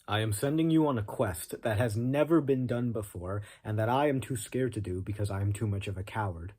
I am sending you on a quest that has never been done before and that I am too scared to do because I am too much of a coward.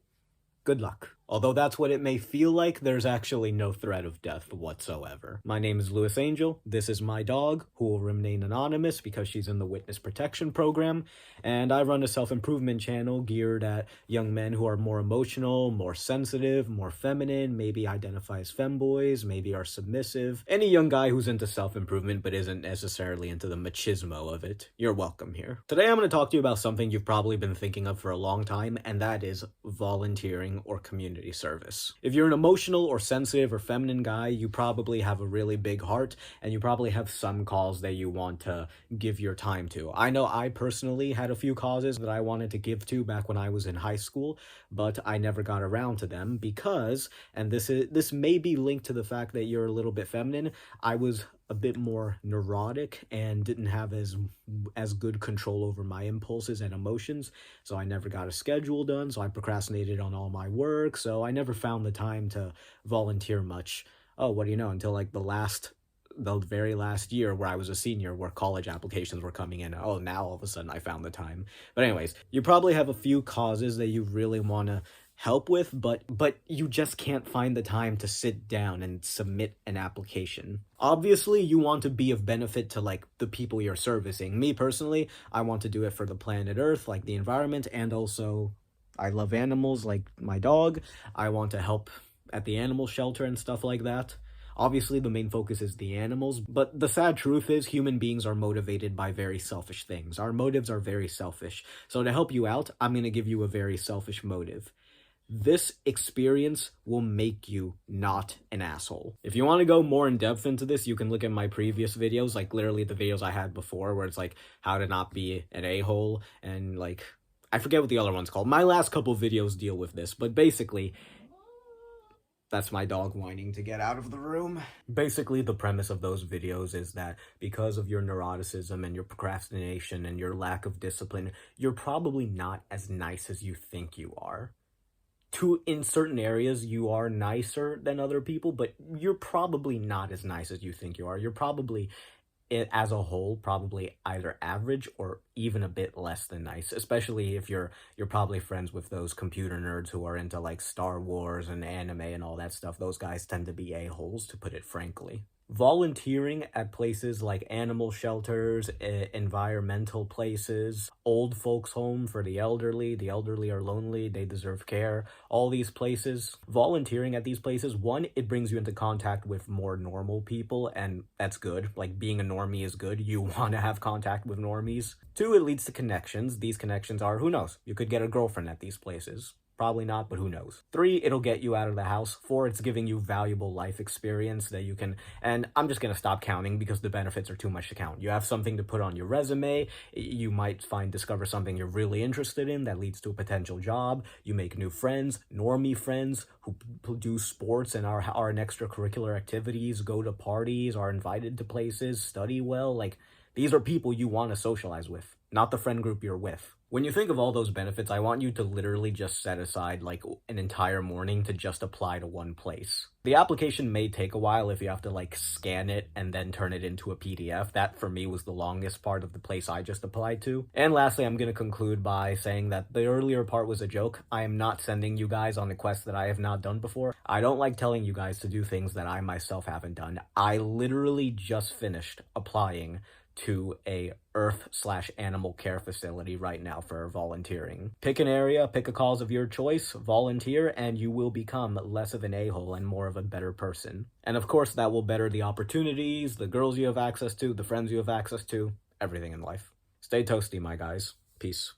Good luck. Although that's what it may feel like, there's actually no threat of death whatsoever. My name is Louis Angel. This is my dog, who will remain anonymous because she's in the witness protection program, and I run a self-improvement channel geared at young men who are more emotional, more sensitive, more feminine, maybe identify as femboys, maybe are submissive. Any young guy who's into self-improvement but isn't necessarily into the machismo of it, you're welcome here. Today I'm going to talk to you about something you've probably been thinking of for a long time, and that is volunteering or community service. If you're an emotional or sensitive or feminine guy, you probably have a really big heart and you probably have some cause that you want to give your time to. I know I personally had a few causes that I wanted to give to back when I was in high school, but I never got around to them because, and this may be linked to the fact that you're a little bit feminine, I was a bit more neurotic and didn't have as good control over my impulses and emotions, so I never got a schedule done, so I procrastinated on all my work, so I never found the time to volunteer much. Oh, what do you know, until like the very last year where I was a senior, where college applications were coming in. Oh, now all of a sudden I found the time. But anyways, you probably have a few causes that you really want to help with, but you just can't find the time to sit down and submit an application. Obviously, you want to be of benefit to like the people you're servicing. Me personally, I want to do it for the planet Earth, like the environment, and also I love animals like my dog. I want to help at the animal shelter and stuff like that. Obviously, the main focus is the animals, but the sad truth is human beings are motivated by very selfish things. Our motives are very selfish. So to help you out, I'm going to give you a very selfish motive. This experience will make you not an asshole. If you want to go more in depth into this, you can look at my previous videos, like literally the videos I had before, where it's like how to not be an a-hole, and like, I forget what the other one's called. My last couple videos deal with this, but basically, that's my dog whining to get out of the room. Basically, the premise of those videos is that because of your neuroticism and your procrastination and your lack of discipline, you're probably not as nice as you think you are. In certain areas, you are nicer than other people, but you're probably not as nice as you think you are. You're probably, as a whole, probably either average or even a bit less than nice, especially if you're probably friends with those computer nerds who are into like Star Wars and anime and all that stuff. Those guys tend to be a-holes, to put it frankly. Volunteering at places like animal shelters, environmental places, old folks' home for the elderly are lonely, they deserve care, all these places. Volunteering at these places, one, it brings you into contact with more normal people, and that's good. Like, being a normie is good. You want to have contact with normies. Two, it leads to connections. These connections are, who knows, you could get a girlfriend at these places. Probably not, but who knows. 3, it'll get you out of the house. 4, it's giving you valuable life experience that you can, and I'm just gonna stop counting because the benefits are too much to count. You have something to put on your resume, you might discover something you're really interested in that leads to a potential job, you make new friends, normie friends who do sports and are in extracurricular activities, go to parties, are invited to places, study well. Like, these are people you want to socialize with, not the friend group you're with. When you think of all those benefits, I want you to literally just set aside like an entire morning to just apply to one place. The application may take a while if you have to like scan it and then turn it into a PDF. That for me was the longest part of the place I just applied to. And lastly, I'm going to conclude by saying that the earlier part was a joke. I am not sending you guys on a quest that I have not done before. I don't like telling you guys to do things that I myself haven't done. I literally just finished applying to a earth/animal care facility right now for volunteering. Pick an area, pick a cause of your choice, volunteer, and you will become less of an a-hole and more of a better person. And of course, that will better the opportunities, the girls you have access to, the friends you have access to, everything in life. Stay toasty, my guys. Peace.